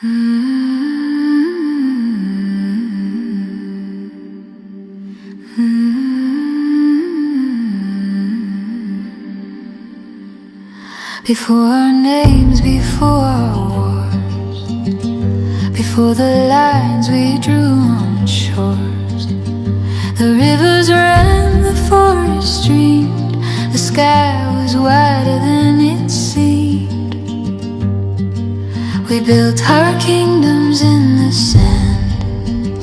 Before our names, before our wars, before the lines we drew on shores, the rivers ran, the forest streamed, the sky was wider than it seemed. We built our kingdoms in the sand,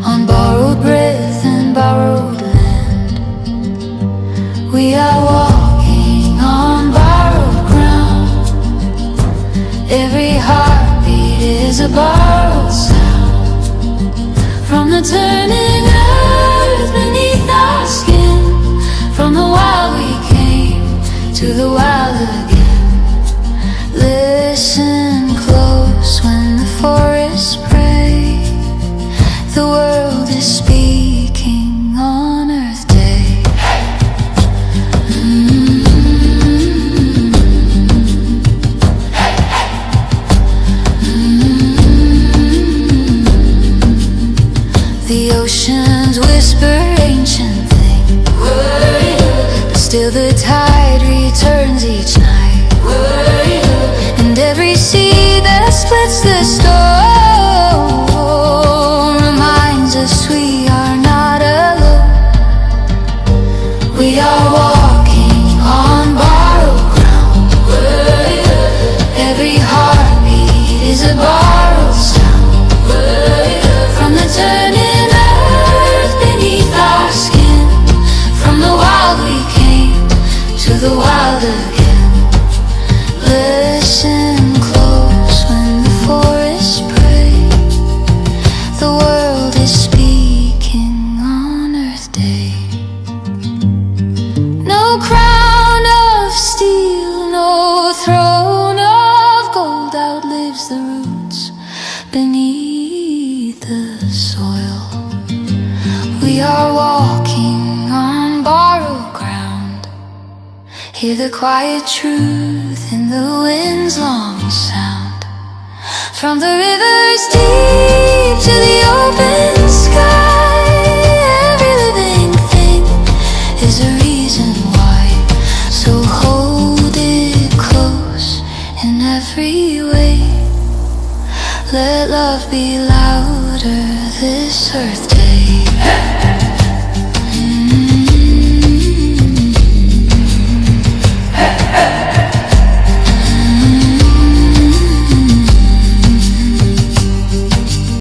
on borrowed breath and borrowed land. We are walking on borrowed ground. Every heartbeat is a borrowed sound, from the turning earth beneath our skin, from the wild we came to the wild again. Listen close when the forests pray. The world is speaking on Earth Day. The oceans whisper ancient things, but still the tide returns each night. And every sea that splits the storm reminds us we are not alone. We are walking on borrowed ground. Every heartbeat is a borrowed sound, from the turning earth beneath our skin, from the wild we came to the wild again. Listen close when the forests pray. The world is speaking on Earth Day. No crown of steel, no throne of gold outlives the roots beneath the soil. We are walking on borrowed ground. Hear the quiet truth in the wind's long sound, from the rivers deep to the open sky. Every living thing is a reason why, so hold it close in every way. Let love be louder this Earth Day.